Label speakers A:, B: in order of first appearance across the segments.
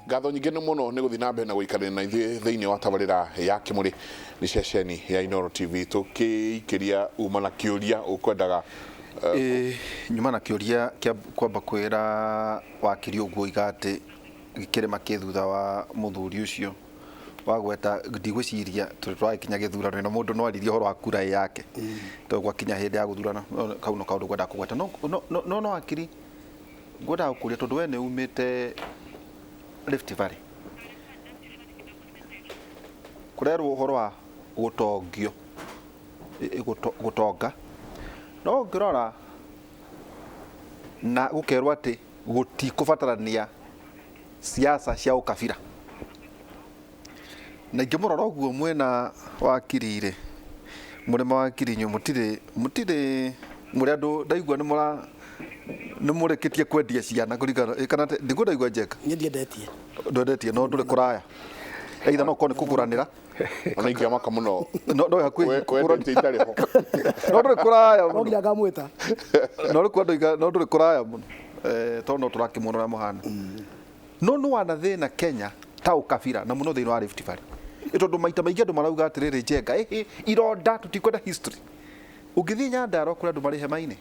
A: ngatho nyingĩ nĩ mũno nĩ gũthiĩ na mbere na gũikarĩra na ithuĩ thĩinĩ wa tabarĩra ya Kĩmũrĩ nĩ ceceni ya Inooro TV tũkĩikĩria uma na kĩũria ũkwendaga
B: nyuma na kĩũria kwamba kwĩra wakiri ũguo igate gĩkĩrĩma kĩ thutha wa mũthuri ũcio wagweta ndigwĩciria twakinya gĩthurano na mũndũ no aririe ũhoro wa kura yake togwa kinya hĩndĩ ya gũthurana kau no kaũndũ gwenda kũgweta no akiri ngwenda gũkũria tondũ we nĩ umĩte Rift Valley kũrerwo ũhoro wa gũtongio gũtonga no ngĩrora na gũkerwo atĩ gũtikũbatarania siasa cia ũkabira na ingĩmũrora ũguo mwena wa Kirire mũrĩma wa Kirinyo mũtirĩ mũrĩ andũ ndaigua nĩ mũrĩkĩtie kwendia ciana kũringana kana ndigũndaigua njeka
C: niĩ ndiendetie
B: ndwendetie no ndũrĩ kũraya either no korwo nĩ kũgũranĩra
A: ona ingĩamaka mũno
B: no hakuhĩ
A: kwendetie itarĩ ho
B: no ndũrĩ kũraya
C: no nginya ngamwĩta
B: no ndũrĩ kũraya mũno tondũ no tũrakĩmuona mũhana no nĩ wana thĩna Kenya ta ũkabira na mũno thĩinĩ wa Rift Valley tondũ maita maingĩ andũ marauga atĩrĩrĩ njenga ironda tũtikwenda history ũngĩthiĩ Nyandarua kũrĩ andũ marĩ hema-inĩ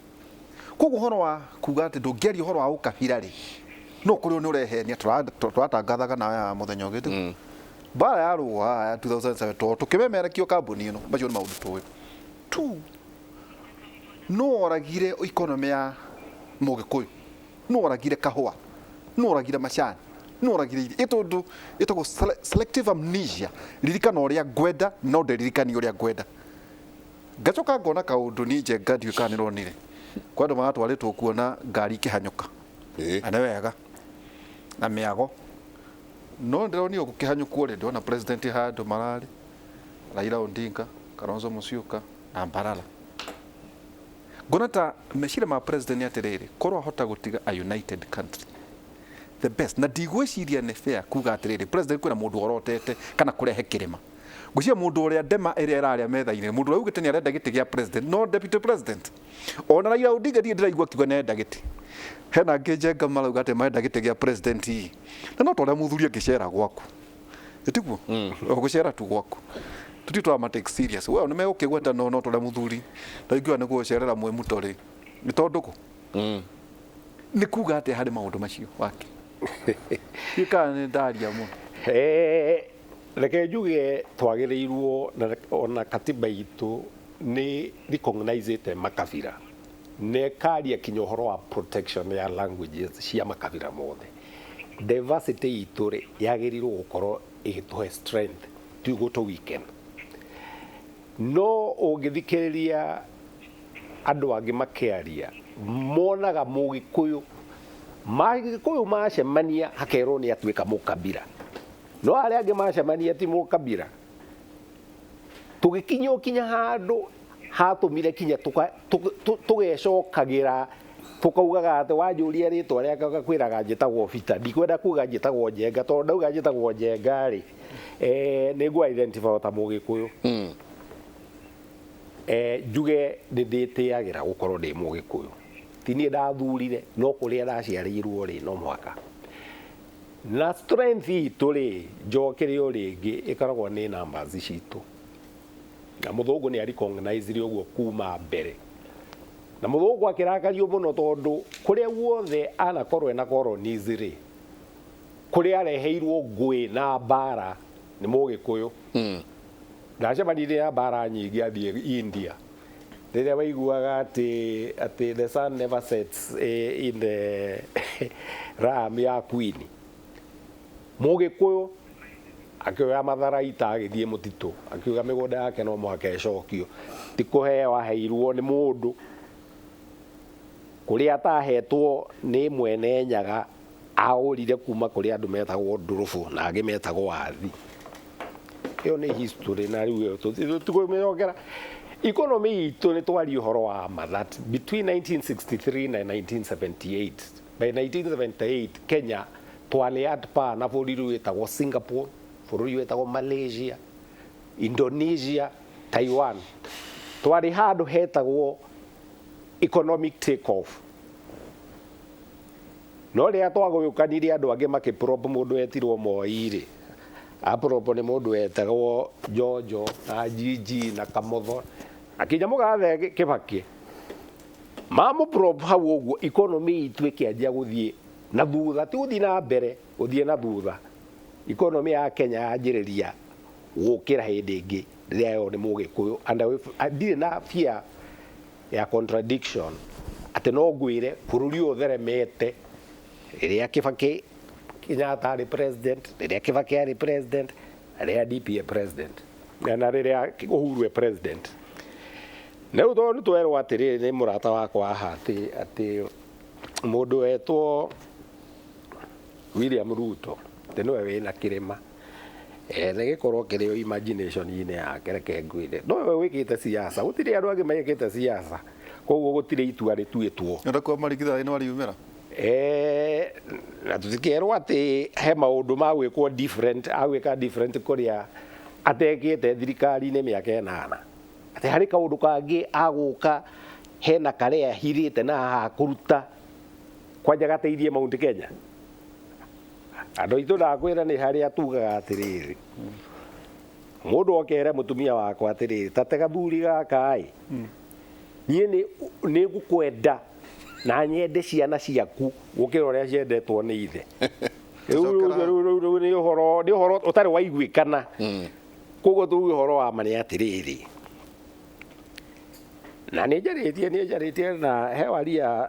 B: koguo ũhoro wa kuga atĩ ndũngĩaria ũhoro wa ũkabira rĩ no kũrĩ nĩ ũrehenia tũratangathaga nawe mũthenya ũgĩtĩ bara ya rũa ya 2007 tũkĩmemerekio kambuni ĩno macio nĩ maũndũ tũĩ tu no oragire economy ya Mũgĩkũyũ no oragire kahũa no oragire macani no oragire ĩtũndũ ĩtagwo selective amnesia ririkana ũrĩa ngwenda no nderirikani ũrĩa ngwenda ngacoka ngona kaũndũ niĩ njenga ndiũĩ kana nĩronire kwa andũ maratwarĩtwo kuona ngari ikĩhanyũka nĩ wega na mĩago no ndĩronio gũkĩhanyũkwo rĩ ndĩrona president handũ mararĩ Raila Odinga Kalonzo Musyoka na Mbarara ngona ta meciria ma president atĩrĩrĩ korwo ahota gũtiga a united country the best na ndigwĩciria nĩ fair kuga atĩrĩrĩ president kwĩna mũndũ orotete kana kũrehe kĩrĩma ngwĩciria mũndũ ũrĩa ndema ĩrĩa ĩrarĩa metha-inĩ mũndũ ũrĩa ugĩte nĩ arenda gĩtĩ gĩa president no deputy president ona Raila Odinga ndiĩ ndĩraigua kiuga nĩ arenda gĩtĩ hena angĩ njenga marauga atĩ marenda gĩtĩ gĩa president na no twarĩa mũthuri angĩcera gwaku ĩtiguo gũcera tu gwaku tuti twa ma take serious we nĩ megũkĩgweta no twarĩa mũthuri ndaigua nĩ gũcerera mwĩ mũtorĩ nĩ tondũ kũ nĩ kuga atĩ harĩ maũndũ macio wake gĩkana nĩ ndaria mũno
D: reke njuge twagĩrĩirwo ona katiba itũ nĩ recognizete makabira nekaria kinya ũhoro wa protection ya languages cia makabira mothe diversity itũ rĩ yagĩrĩirwo gũkorwo ĩgĩtũhe strength tiguo tũ weekend no ũngĩthikĩrĩria andũ angĩ makĩaria monaga Mũgĩkũyũ macemania hakerwo nĩ atuĩka mũkabira no arĩa angĩ macemania ti mũkabira tũgĩkinya handũ hatũmire kinya tũgecokagĩra tũkaugaga atĩ wanjũria rĩtwa rĩakwa kwĩraga njĩtagwo Peter ndikwenda kuga njĩtagwo Njenga tondũ ndauga njĩtagwo Njenga rĩ nĩ ngũ identify ta Mũgĩkũyũ njuge nĩ ndĩtĩagĩra gũkorwo ndĩ Mũgĩkũyũ ti niĩ ndathurire no kũrĩa ndaciarĩirwo rĩ no mwaka na strength itũ rĩ njokerio rĩngĩ ĩkoragwo nĩ numbers citũ na mũthũngũ nĩ recognize ũguo kuma mbere na mũthũngũ akĩrakario mũno tondũ kũrĩa guothe anakorwo ena colonies rĩ kũrĩa areheirwo ngũĩ na mbara nĩ Mũgĩkũyũ ndacemanirie na mbara nyingĩ athiĩ India rĩrĩa waiguaga atĩ the sun never sets in the ram ya Queen Mũgĩkũyũ akĩoya matharaita agĩthiĩ mũtitũ akiuga mĩgũnda yake no mũhaka ĩcokio ti kũheo aheirwo nĩ mũndũ kũrĩa atahetwo nĩ mwene Nyaga aũrire kuma kũrĩa andũ metagwo Ndurubu na angĩ metagwo Wathi ĩyo nĩ history na rĩu tũtigũmĩongera economy itũ nĩ twaria ũhoro wa ma that between 1963 na 1978 by 1978 Kenya twale at pa na bũrũri wĩtagwo Singapore bũrũri wĩtagwo Malaysia Indonesia Taiwan twari handũ hetagwo economic take off no ria twaguyukanirie andu angi makiprop mundu etirwo Moi-ri apropo ni mundu etagwo Jojo na Gigi na Kamotho akinya mugathe Kibaki mamu prop hau uguo economy itu ikianjia guthie na thutha ti guthie na mbere guthie na thutha economy ya Kenya yanjiriria gukira hindi ingi riria yo ni Mugikuyu and ndire na fear ya contradiction ati no ngwire bururi utheremete riria Kibaki Kenyatta ari president riria Kibaki ari president riria DP president na riria Uhuru e president na uto ni twerwo atiri ni murata wakwa ati mundu etwo William Ruto tenoe wina kirima negikorwo kirio imagination ine yake reke ngwire no we wikite siasa gutiri andu angi mayikite siasa koguo gutire itua rituitwo
B: nda kwa marigitha ino ariumira
D: na tuzikerwo ati he maundu ma gwikwo different agwika different kuria atekite thirikari-ini miaka 8 ati hari kaundu kangi aguka hena karia hirite na hakuruta kwanja gateithie Mount Kenya andu itu ndakwira ni haria tugaga atiriri mundu okere mutumia wakwa atiriri tatega thuri gaka ai nie ni gukwenda na nyende ciana ciaku gukira uria ciendetwo ni ithe ni uhoro utari waiguikana koguo tu uhoro wa mani atiriri na ni njaritie na hewaria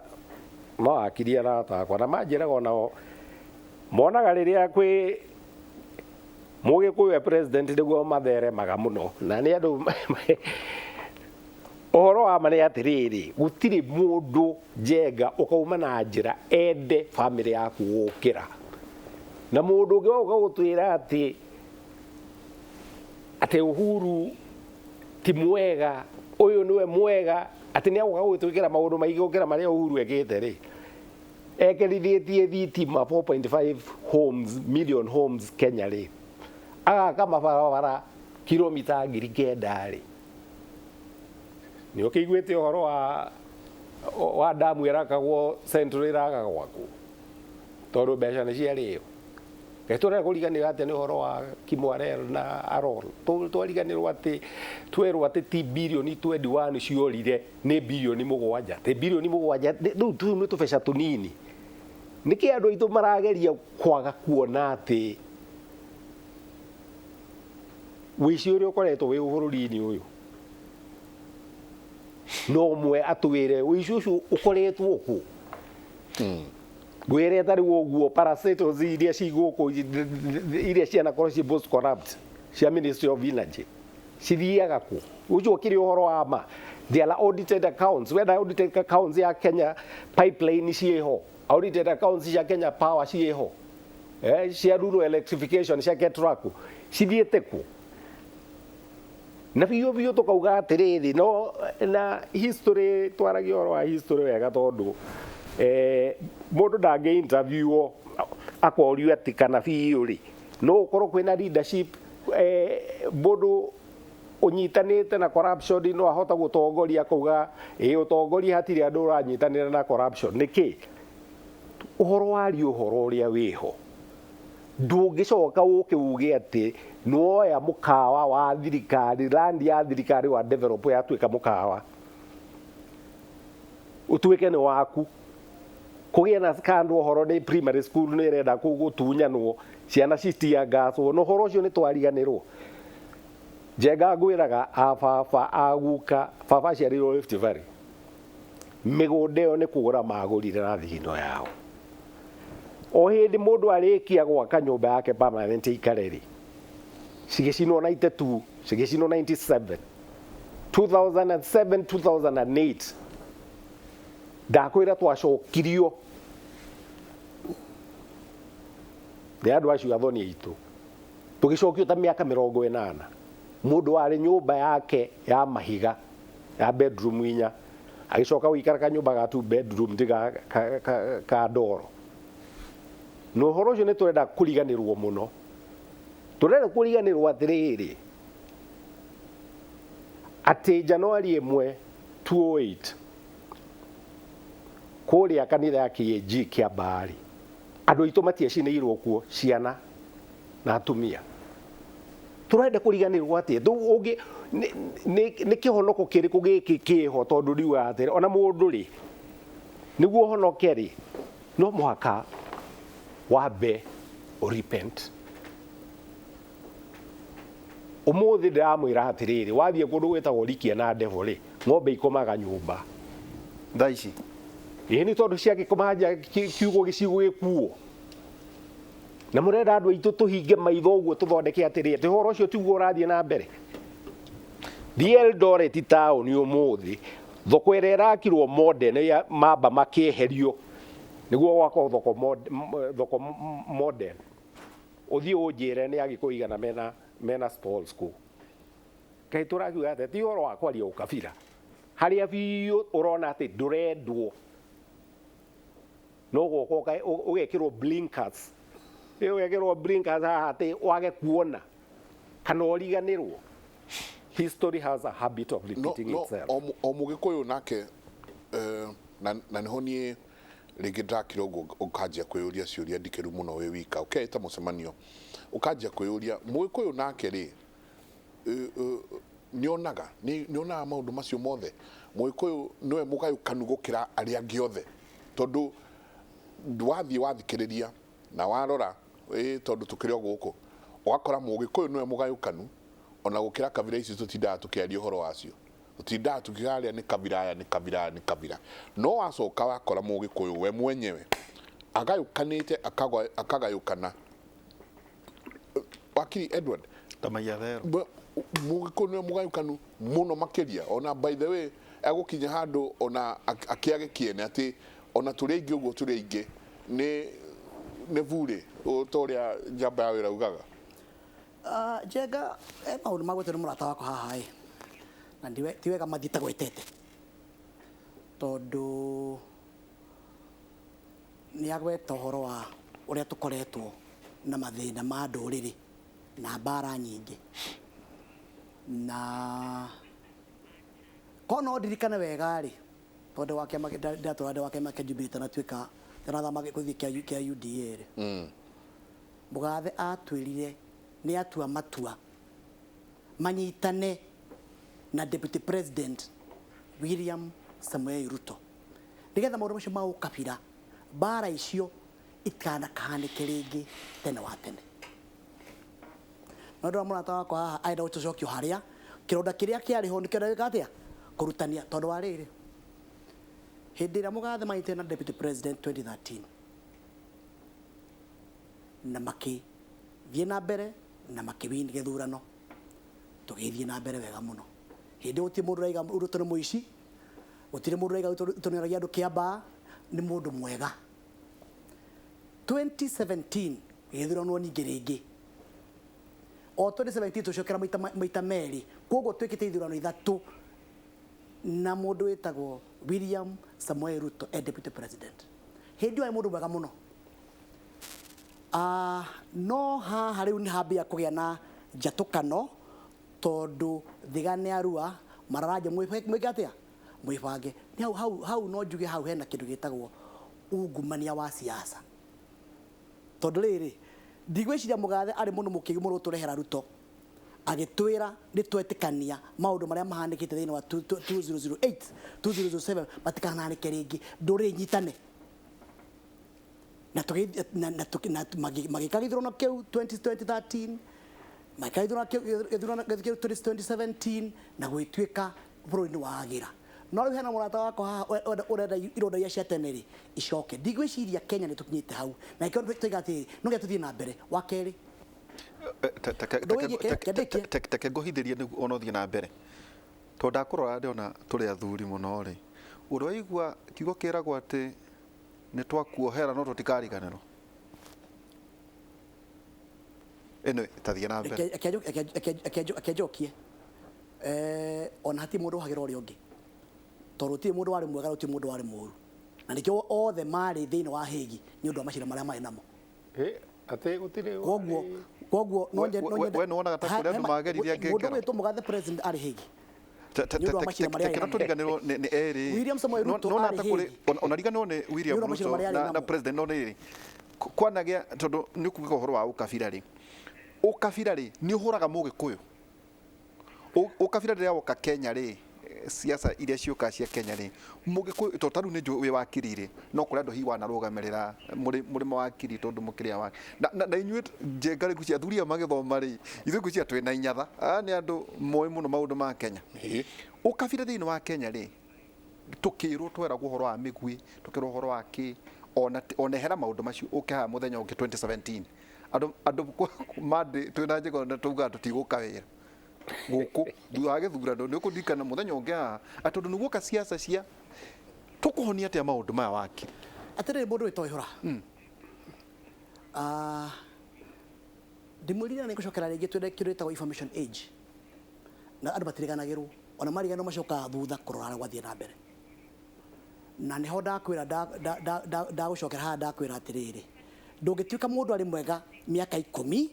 D: no akiria ratakwa na manjiraga onao monaga riria kwi Mugikuyu president niguo matheremaga muno na ni andu uhoro wa mani atiriri gutiri mundu njenga ukauma na njira ende family yaku gukira na mundu ungi uga gutwira ati Uhuru ti mwega uyu niwe mwega ati ni aguka gwitwikira maundu maingi gukira maria Uhuru ekite ri ekerithietie thitima 4.5 million homes Kenya ri agaka mabarabara kilomita 9,000 ri ni ukiguite uhoro wa damu irakagwo Central irakagwo ku tondu mbeca ni ciario getura kuriganira ati ni uhoro wa Kimwarel na Arol twariganirwo ati twerwo ati ti bilioni 21 ciorire ni bilioni 7 te bilioni 7 riu tu ni tubeca tunini niki andu aitu marageria kwaga kuona ati wici uria ukoretwo wi bururi-ini uyu no mwe atwire wici ucio ukoretwo ku gwire tari woguo parasitos iria ciguku iria ciana korwo ci post corrupt cia Ministry of Energy cithiaga ku ucio kiri uhoro wa ma there are audited accounts whether audited accounts ya Kenya pipeline cieho audited accounts cia Kenya Power cieho cia rural electrification cia Ketraku cithiete ku na biyo tukauga atiriri no na history twaragia uhoro wa history wega tondu mundu ndange interview akorio ati kana biyo ri no ukorwo kwina leadership mundu unyitanite na corruption no ahota gutongoria kuga utongoria hatiri andu uranyitanira na corruption niki uhoro wari uhoro uria wiho ndungicoka ukiuge ati noya mukawa wa thirikari land ya thirikari wa develop ya twika mukawa utwike ni waku kugia na scandal uhoro ni primary school ni renda kugutunyanwo ciana citia gaso no horo cio ni twariganirwo jega gwiraga afafa aguka fafa ciarirwo Rift Valley migunde yo ni kugura magurire na thino yao o hindi mundu arikia gwaka nyumba yake permanent ikareri cigicino 92 cigicino 97 2007 2008 ndakwira twacokirio ni andu acio athoni aitu tugicokio ta miaka 80 mundu ari nyumba yake ya mahiga ya bedroom 4 agicoka wikara ka nyumba ga 2 bedroom ndiga ka ndoro no horo cio ni turenda kuriganirwo muno turenda kuriganirwo atiriri ati Januari 1 2008 kuria kanitha ya KAG kia Bari andu aitu matiacinĩirwo kuo ciana na atumia turenda kuriganirwo atia ungi ni kihonoko kiriku giki kiho tondu riu atire ona mundu ri niguo honoke ri no muhaka wambe repent umuthi ndiramwira atiriri wathie kundu gwitagwo rikia na ndevo ri ng'ombe ikomaga nyumba
B: Thaici.
D: ni tondu ciagikomaja kiugo gicigo gikuo na murenda andu aitu tuhinge maitho uguo tuthondeke atiri ati horo ucio tiguo urathie na mbere the Eldoret town umuthi thoko ĩrĩa ĩrakirwo modern ya mamba makieherio niguo gwakwo thoko modern uthie unjire ni agikuigana mena stalls ku kai turakiuga ati ti horo wa kwaria ukabira haria biũ urona ati ndurendwo no goko ugekirwo blinkers ugekirwo blinkers ati wage kuona kana ũriganĩrwo. History has a habit of repeating itself.
A: O mugikuyu nake na niho nie rĩngĩ ndakira ũguo ũkanjia kwĩyũria ciũria ndikĩru mũno wĩ wika ũketa mũcemanio ũkanjia kwĩyũria mũgĩkũyũ nake rĩ nĩonaga maũndũ macio mothe mũgĩkũyũ nĩwe mũgayũkanu gũkĩra arĩa angĩ othe tondũ wathiĩ wathikĩrĩria na warora tondũ tũkĩrĩ o gũkũ ũgakora mũgĩkũyũ nĩwe mũgayũkanu ona gũkĩra kabira ici tũtindaga tũkĩaria ũhoro wacio tũtindaga tũkĩaria nĩ kabira aya nĩ kabira no wacoka wakora mũgĩkũyũ we mwenyewe agayũkanĩte akagayũkana wakiri Edward
B: Tamayathero
A: mũgĩkũyũ nĩwe mũgayũkanu mũno makĩria ona by the way egũkinya handũ ona akĩage kĩene atĩ ona tũrĩ aingĩ ũguo tũrĩ aingĩ nĩ bure ũtorĩa njamba ya wĩra ugaga.
C: Jenga maundu magwete murata wako haha na ti wega mathita gwetete tondu ni agweta uhoro wa uria tukoretwo na mathina ma nduriri na mbara nyingi na kono ndirikane wega ri tondu wake ndatwara wake make Jubilee na twika thama gikuthi kia UDA ri Mugathe atwirire ni atua matua manyitane na Deputy President William Samuel Ruto nigetha maundu macio ma ukabira bara icio ikanakahanike ringi tene wa tene no ndo murata wako haha aida utucokio haria kironda kiria kiariho nikenda wika atia kurutania tondu wa riri hindi ira Mugathe manyitane na Deputy President 2013 na maki thie na mbere na makiwini githurano tugithie na mbere wega muno hindi uti mundu raiga Ruto ni muici utire mundu raiga Ruto ni ragia andu kiamba ni mundu mwega 2017 githurano ningi ringi o 2017 tucokera maita meri koguo twikite ithurano ithatu na mundu witagwo William Samuel Ruto Deputy President hindi wa mundu mwega muno no haha riu ni hambia kugia na njatukano tondu thigane arua mararaja mwigatia mwibange ni hau no njuge hau hena kindu gitagwo ungumania wa siasa tondu riri ndigwiciria Mugathe ari mundu mukigi muno turehera Ruto agitwira ni twetikania maundu maria mahanikite thini wa 2008 2007 matikananike ringi nduri nyitane na magikagithurano kiu 2013 magikagithurano kiu 2017 na gwituika bururi ni wagira no riu hena murata wako haha urenda ironda ya ciateneri icoke ndigwiciria Kenya ni tukinyite hau na ikio tuigati no getuthie na mbere wa keri
B: teke ngohithirie niguo ona uthie na mbere tondu ndakurora ndiona turi athuri muno ri uri waigua kiugo kiragwo ati ni twakuohera no tutikariganirwo eno tathie na mbere
C: akejokie ona hati mundu hagira uri ungi tondu ti mundu wari mwega ti mundu wari muru na nikio othe mari thiini wa higi ni undu wa macira maria mari namo
D: ate gutire
C: koguo no
B: we no wona gata kuria andu mageririe ngengero
C: mundu witu Mugathe President ari higi
B: tekena turiganirwo ni eri
C: William Samuel Ruto
B: no na takuri onariganirwo ni William Ruto na president no ni kwanagia tondu ni kuga uhoro wa ukabira ri ni uhuraga mugikuyu ukabira ri woka Kenya ri siasa iria ciuka cia Kenya ri mugikuyu to taru ni wi wakirire no kuri andu hiwa na rugamerera muri mawakiri tondu mukiria wa na inyuĩ njengari kucia thuria magithoma ri ithu kucia twina inyatha ni andu moe muno maundu ma Kenya ukabira thiini wa Kenya ri tukirwo tweragwo uhoro wa migwi tukirwo uhoro wa ki ona hera maundu macio ukiha muthenya ungi 2017 andu mandi twina njego na tuga tutiguka wira guku thuage thurano ni ukudikana muthenya ungi atondu niguo ka siasa cia tukuhonia atia maundu maya waki
C: atire mundu witoihura ndimurira ni gucokera ringi twende kiritago information age na andu matiriganagirwo ona marigano macoka thutha kurora gwathie na mbere na niho ndakwira ndagucokera ha ndakwira atiriri ndungituika mundu ari mwega miaka 10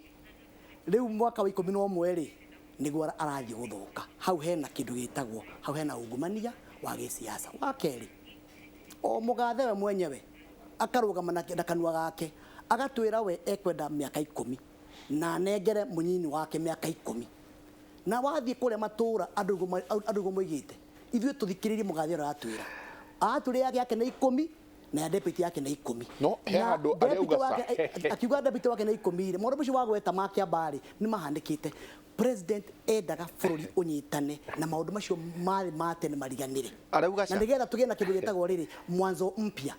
C: riu mwaka wa 11 ri niguo arathie guthuka hau hena kindu gitagwo hau hena ungumania wa gisiasa wa keri o mugathe we mwenyewe akarugama na kanua gake agatwira we ekwenda miaka 10 na negere munyini wake miaka 10 na wathie kure matura andu moigite ithuĩ tuthikiririe mugathe aratwira aturi yake ni 10 na deputy yake ni 10
A: no he andu arauga
C: akiuga deputy wake ni 10 ire mundu ucio wagweta makia bari ni mahandikite president endaga bururi unyitane na maundu macio mari mate ni mariganire
B: arauga
C: na nigetha tugie na kindu gitagwo riri mwanzo mpya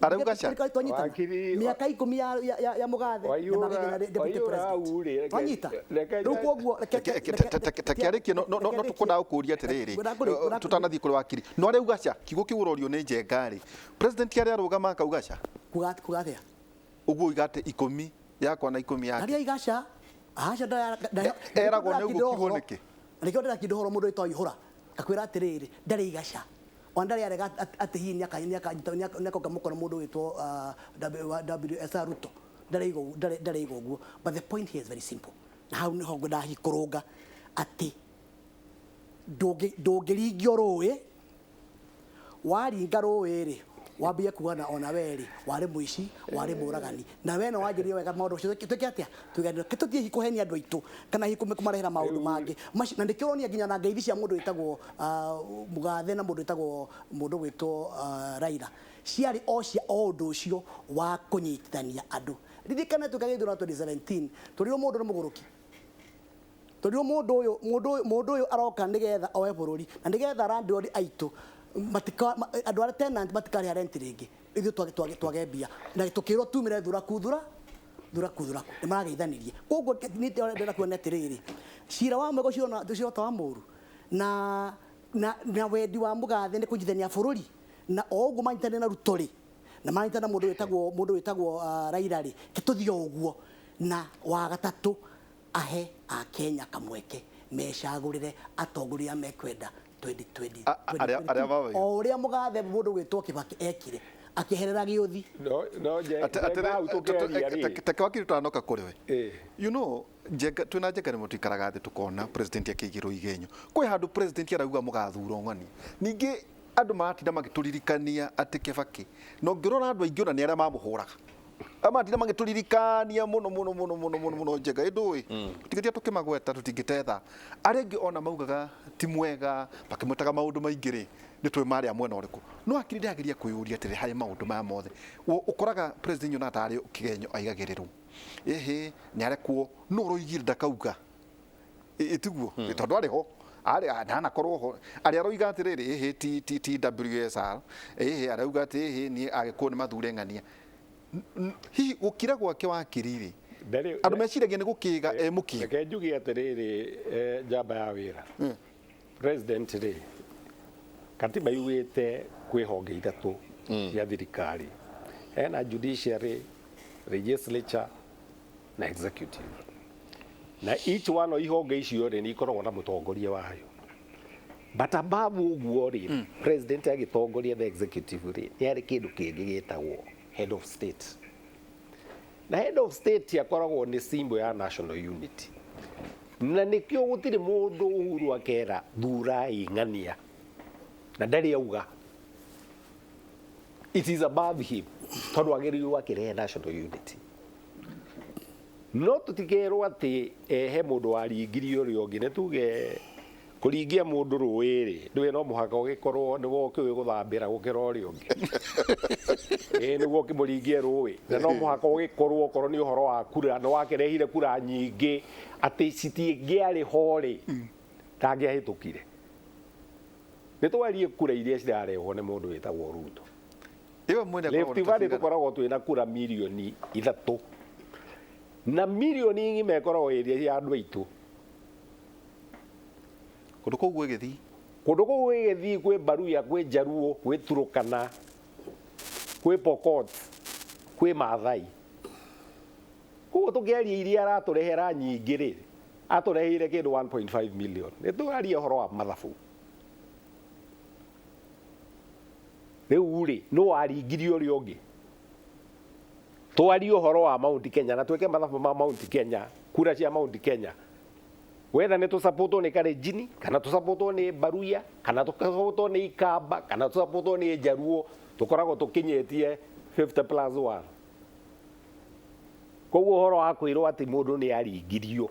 B: arauga
C: miaka 10 ya mugathe na magigena deputy president wanyita riu koguo
B: takiariki no tukunda ukuria atiriri tutanathie kuri wakiri no arauga cia kiugo kiurorio ni njengari president ari arugama akaugaca
C: kugathia
B: uguo igate 10 yakwa na 10 yake
C: ari igaca acha
B: eragwo ni uguo kiugo niki
C: nikio ndira kindu horo mundu itoihura akwira atiriri ndari igaca ondari arega ati hii nyaka mukora mundu witwo WS Ruto ndari igo but the point here is very simple na how ni hongo ndahi kurunga ati ndungirigio ruwi waringa ruwi ri wambie kuona ona weri wari muici wari muragani na wena wajirie wega maundu cio twike atia tuganira kituthie hikuhenia andu aitu kana hikumarehera maundu mangi na ndikironia nginya na ngeithi cia mundu witagwo mugathe na mundu witagwo mundu witwo Raila ciari o cia o undu ucio wa kunyitithania andu ririkana tukagithura 2017 turio mundu ni muguruki turio mundu uyu aroka nigetha oe bururi na nigetha landlord aitu andu ara tenant matikari rent ringi ithu twagebia na tukirwo tumire thura ni marageithanirie koguo ni ndira kuona atiriri cira wa mwego cio ta wa muru na wendi wa mugathe ni kunjithania bururi na oguo manyitane na Ruto na manyitana mundu witagwo Raila ri kituthio uguo na wa gatatu ahe a Kenya kamweke mecagurire atongoria mekwenda 2020 o uria mugathe mundu gwitwo Kibaki ekire akiherera giuthi
B: takawakiri tutanoka kuri we you know njega twina njega ni mutikaraga thi tukona president akigirwo igenyo kwi handu president arauga mugathura ng'ani ningi andu matinda magituririkania ati Kibaki no ngirona andu aingi ona ni aria mamuhuraga amatinda magituririkania muno njega indui tutigatia tukimagweta tutingitetha arengi ona maugaga ti mwega bakimutaga maundu maingiri ni twi mari amwe na uriku no akiri ndagiria kuyuria tiri hari maundu ma mothe ukoraga president yona tari kigenyo aigagirirwo ni arekuo no roigire ndakauga itiguo tondu ariho ari ana korwo ho ari aroiga atiriri TWSR arauga ati ni agikuo ni mathure ng'ania hihi gukira gwake wakiriri andu meciragia ni gukiga muki
D: reke njugi atiriri njamba ya wira president ri katiba yugite kwi honge ithatu ya thirikari hena judiciary legislature na executive na each one of ihonge icio ri ni ikoragwo na mutongoria wayo but above uguo ri president agitongoria the executive ri ni ari kindu kingi gitagwo head of state na head of state yakoragwo ni symbol ya national unity na nikio gutiri mundu Uhuru akera thura ing'ania na ndari auga it is above him tondu agiriirwo akirehe national unity no tutikerwo ati he mundu waringirie uria ungi ne tuge kuringia mundu ruiri ndwe no muhaka ugikorwo ni wo kiwe guthambira gukira uria ungi niguo kimuringie rui na no muhaka ugikorwo korwo ni uhoro wa kura no wakirehire kura nyingi ati citingiari hori tangiahitukire ni twarie kura iria cirarehwo ni mundu witagwo Ruto
B: iwe mwene
D: Rift Valley tukoragwo twina kura milioni 3 na milioni ingi mekoragwo iria cia andu aitu
B: kundu kou gwigithii
D: kwi Baruya kwi Jaruo kwi Turukana kwi Pokot kwi Maathai koguo tukiaria iria araturehera nyingi ri atureheire kindu 1.5 million ni turaria horo wa mathabu riu ri no waringirio ri ungi twarie horo wa Mount Kenya na tweke mathabu ma Mount Kenya kura cia Mount Kenya whether ni tu support ni Kalenjin kana tu support ni Baruya kana tu support ni Ikamba kana tu support ni Jaruo tukoragwo tukinyetie 50+1 koguo horo wa kwirwo ati mundu ni aringirio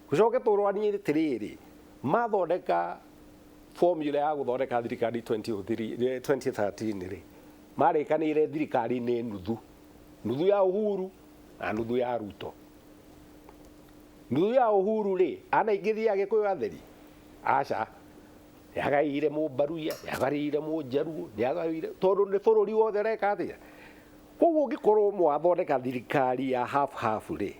D: gucoke turwanie tiriri mathondeka formula ya guthondeka thirikari 2013 ri marikanire thirikari ni nuthu ya Uhuru na nuthu ya Ruto nuthu ya Uhuru ri anaingithia Gikuyu atheri aca yagaire mu Baruya yagaire mu Jaruo yagaire tondu ni bururi wothe reka atia koguo ngikorwo mwathondeka thirikari ya half ri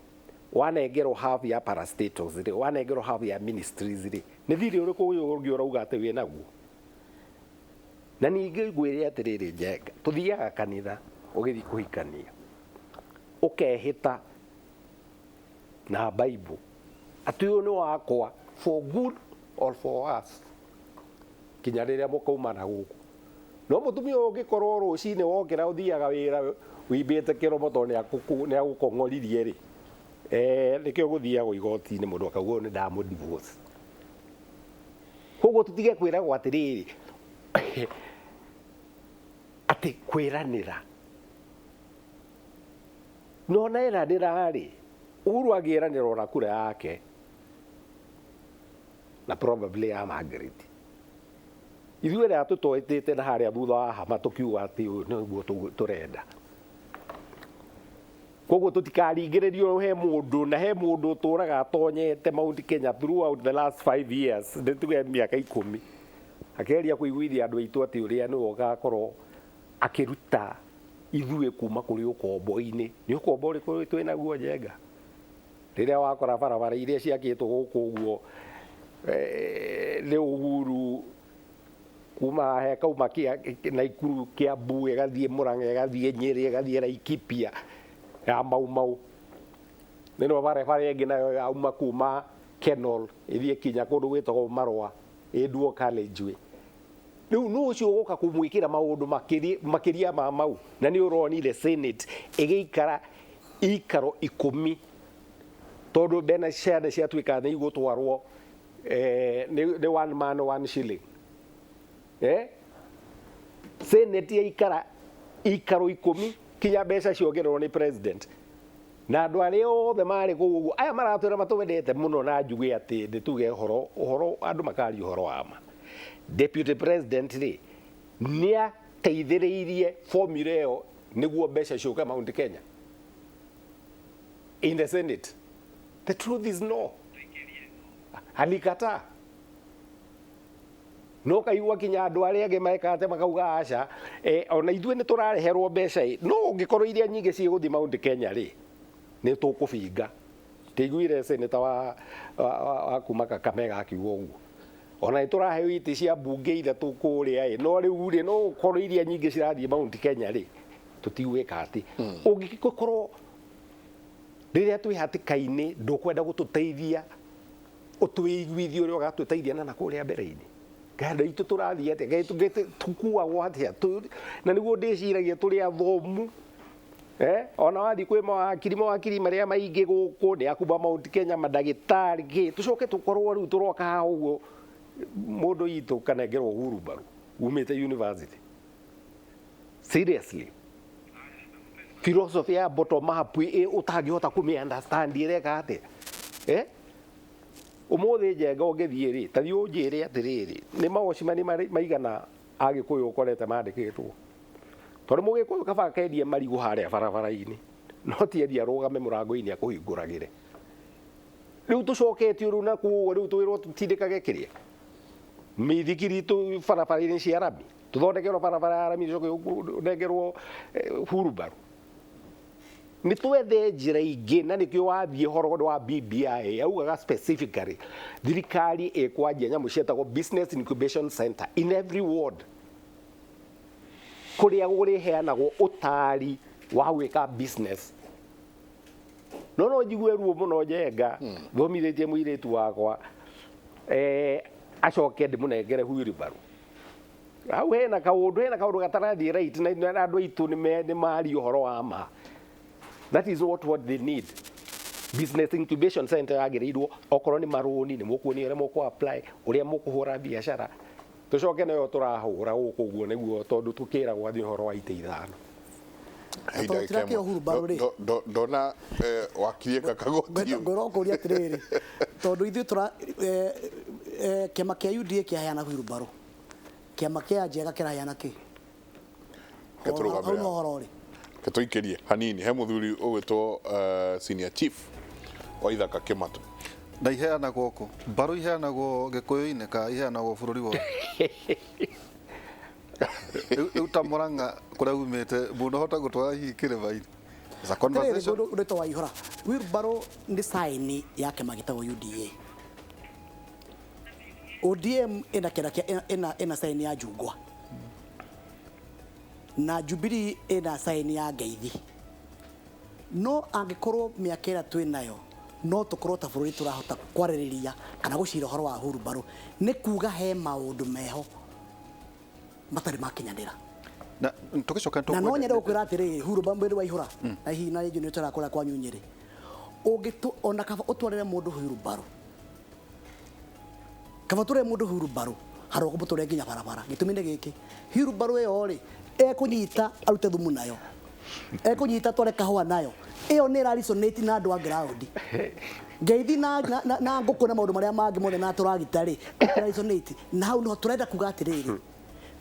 D: wanengerwo half ya parastatals ri wanengerwo half ya ministries ri ni thiri uriku uyu ungi urauga ati wi naguo na ningi ngwire atiriri Njenga tuthiaga kanitha ugithi kuhikania ukehita na Bible ati uyu ni wakwa for good or for us kinya riria mukauma na guku no mutumia ungikorwo rucini wokira uthiaga wira wimbite kiromo to ni agukong'oririe ri nikio guthiagwo igoti-ini mundu akauga ni ndamu divorce koguo tutige kwiragwo atiriri ati kwiranira no na iranira ri Uhuru agiranira ona kura yake na probably ya Margaret ithuĩ rĩa tũtwĩtĩte na harĩa thutha wa hama tũkiuga atĩ ũyũ nĩguo tũrenda koguo tũtikaringĩrĩrio he mũndũ na he mũndũ ũtũraga atonyete Mount Kenya throughout the last 5 years nĩ tuge mĩaka 10 akeria kũiguithia andũ aitũ atĩ ũrĩa nĩwe ũgakorwo akĩruta ithuĩ kuma kũrĩ ũkombo-inĩ nĩ ũkombo ũrĩkũ twĩ naguo Njenga rĩrĩa wakora barabara iria ciakĩtwo gũkũ ũguo nĩ Uhuru kuma he kauma Naikuru Kiambu ĩgathiĩ Murang'a ĩgathiĩ Nyeri ĩgathiĩ Laikipia ya Mau nĩno barabara ĩngĩ nayo yauma kuma Kenol ĩthiĩ kinya kũndũ gwĩtagwo Marua ĩnduo College rĩu no ũcio ũgoka kũmwĩkĩra maũndũ makĩria ma mau na nĩ ũronire Senate ĩgĩikara ikaro 10 tondũ beneficiary ciatuĩka nĩ igũtwarwo nĩ one man one shilling Senate yaikara ikaro 10 kinya mbeca ciongererwo nĩ president na andũ arĩa othe marĩ gũguo aya maratwĩra matwendete mũno na njuge atĩ nĩ tuge ũhoro andũ makaria ũhoro wa ma deputy president rĩ nĩ ateithĩrĩirie formula ĩyo nĩguo mbeca ciũke Mount Kenya in the Senate. The truth is no. Alikataa no kaigua kinya andu aria angi marekate makauga aca ona ithuĩ nĩ tũrareherwo mbeca no ũngĩkorwo iria nyingĩ cigũthiĩ Mount Kenya rĩ nĩ tũkũbinga tĩiguire seneta wa kuma Kakamega akiuga ũguo ona nĩ tũraheo itĩ cia mbunge ithatũ kũrĩa no rĩu rĩ no ũkorwo iria nyingĩ cirathiĩ Mount Kenya rĩ tũtigwĩka atĩ ũngĩkorwo rĩrĩa twĩ hatĩka-inĩ ndũkwenda gũtũteithia ũtwĩiguithie ũrĩa ũgatũteithia na kũrĩa mbere-inĩ nganda itũ tũrathiĩ atĩa tũkuagwo atĩa na nĩguo ndĩciragia tũrĩ athomu ona wathiĩ kwĩ mawakiri marĩa maingĩ gũkũ nĩ akuma Mount Kenya mandagĩtarĩ tũcoke tũkorwo rĩu tũroka haha ũguo mũndũ witũ kanengerwo Uhuru Mbaru umĩte university seriously philosophy ya bottom up utangihota kumi understand ireka atia umuthi Njenga ungithie ri ta thiu njire atiriri ni mawocimani maigana agikuyu ukorete mandikitwo tondu mugikuyu kaba kendie marigu haria barabara-ini no ti endia arugame murango-ini akuhinguragire riu tucoketio riu na kuo riu twirwo tutindikage kiria mithikiri tu barabara-ini cia rami tuthondekerwo barabara ya rami nengerwo hurubaru ni twethe njira ingi na nikio wathie horo wa BBI augaga specifically thirikari ikwanjia nyamu cietagwo business incubation center in every ward kuria guri heanagwo utari wa gwika business no njigue ruo muno Njenga thomithĩtie mũirĩtu wakwa acoke ndĩmũnengere huiribaru au hena kaũndũ gatarathiĩ right na andũ aitũ nĩ mari ũhoro wa ma. That is what they need. Business incubation center yagĩrĩirwo okorwo nĩ marũni nĩ mũkuonia ũrĩa mũkũ apply ũrĩa mũkũhũra biacara tucoke nayo turahũra gũkũ ũguo nĩguo tondũ tũkĩragwo athiĩ ũhoro wa ite ithano.
A: Ndona wakirie kakagoti
C: ngorokoria atiriri tondu ithuĩ tura kĩama kĩa UDA kĩaheana Hurumbarũ kĩama kĩa Njenga kĩraheana kĩ horo ri
A: ketoikirie hanini he muthuri ugwitwo senior chief wa Ithaka Kimatu
B: na iheanagwo kũ Mbarũ iheanagwo Gĩkũyũ-inĩ ka iheanagwo bũrũri wothe rĩu ta Mũrang'a kũrĩa umĩte mũnohota gũtwara hihi kĩrĩma-inĩ is a conversation
C: ũndũ wa ihora Hurumbarũ nĩ saini ya kĩama gĩtagwo UDA ODM ina saini ya Njungwa na Jubilee ina saini ya Ngeithi no angĩkorwo mĩaka ĩrĩa twĩ nayo no tũkorwo ta bũrũri tũrahota kwarĩrĩria kana gũcira ũhoro wa Hurumbarũ nĩ kuga he maũndũ meho matarĩ makinyanĩra
B: na tũgĩcoka
C: na no nyende gũkwĩra atĩrĩ Hurumbarũ wa ihora na hihi na rĩngi nĩ tũrakũra kwanyu Nyĩrĩ ona kaba ũtwarĩre mũndũ Hurumbarũ kaba tũre mũndũ Hurumbarũ harwo kũmũtũre nginya barabara gĩtũmi nĩ gĩkĩ Hurumbarũ ĩyo rĩ ekũnyita arute thumu nayo ekũnyita tware kahũa nayo ĩyo nĩ ĩrarisonate na andũ a ground Ngeithi na ngũkũ na maũndũ marĩa mangĩ mothe na tũragita rĩ ĩrarisonate na hau no tũrenda kuga atĩrĩrĩ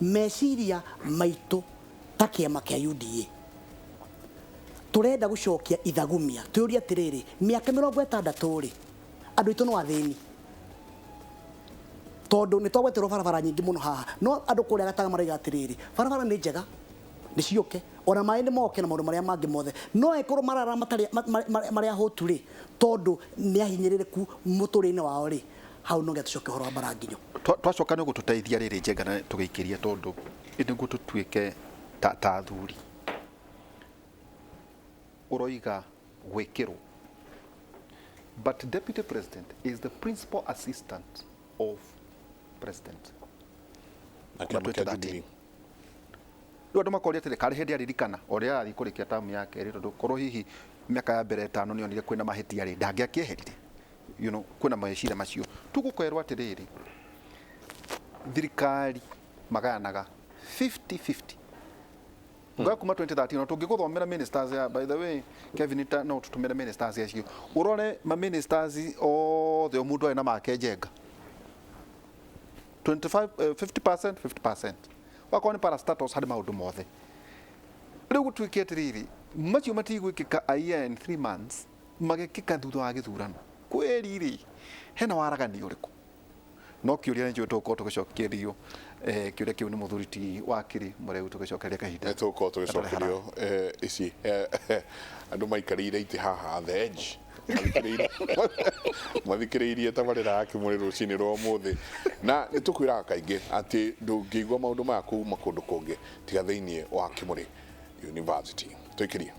C: meciria maitũ ta kĩama kĩa UDA tũrenda gũcokia ithagumia twĩũria atĩrĩrĩ mĩaka 60 rĩ andũ aitũ no athĩni tondu nĩ twagweterwo barabara nyingĩ mũno haha no andũ kũrĩa Gataga maraiga atĩrĩrĩ barabara nĩ njega nĩ ciũke ona maĩ nĩ moke na maũndũ marĩa mangĩ mothe no ĩkorwo marara marĩa hũtu rĩ tondu nĩ ahinyĩrĩrĩku mũtũrĩre-inĩ wao rĩ hau no gĩtũcoke ũhoro wa Mbaranginyo
B: twacoka nĩ gũtũteithia rĩrĩ Njenga na tũgĩikĩria tondu nĩguo tũtuĩke ta athuri ũroiga gwĩkĩrwo but deputy president is the principal assistant of president rĩu andũ makoria atĩrĩ karĩ hĩndĩ aririkana ũrĩa arathiĩ kũrĩkia tamu yake rĩ tondũ korwo hihi mĩaka ya mbere 5 nĩonire kwĩna mahĩtia rĩ ndangĩakĩeherire kwĩna meciria macio tũgũkwerwo atĩrĩrĩ thirikari magayanaga 50-50 ngoya kuma 2013 no tũngĩgũthomera ministers ya by the way Kevin no tũtũmĩre ministers acio ũrore ma ministers othe mũndũ arĩ na make Njenga 50% wakorwo nĩ parastatus harĩ maũndũ mothe rĩu gũtuĩke atĩrĩrĩ macio matigwĩkĩka in 3 months magĩkĩka thutha wa gĩthurano kwĩrĩ hena waragani ũrĩkũ no kĩũria nĩ njũĩ tũgũkorwo tũgĩcokerio kĩũria kĩu nĩ mũthuri ti Wakiri Mũrĩu tũgĩcokeria kahinda
A: tũgũkorwo tũgĩcokerio ici andũ maikarĩire itĩ haha the edge mathikĩrĩirie tabarĩra ya Kĩmũrĩ rũcinĩ rwa ũmũthĩ na nĩ tũkwĩraga kaingĩ atĩ ndũngĩigua maũndũ maya kuma kũndũ kũngĩ tiga thĩinĩ wa Kĩmũrĩ University. Tũikĩrie.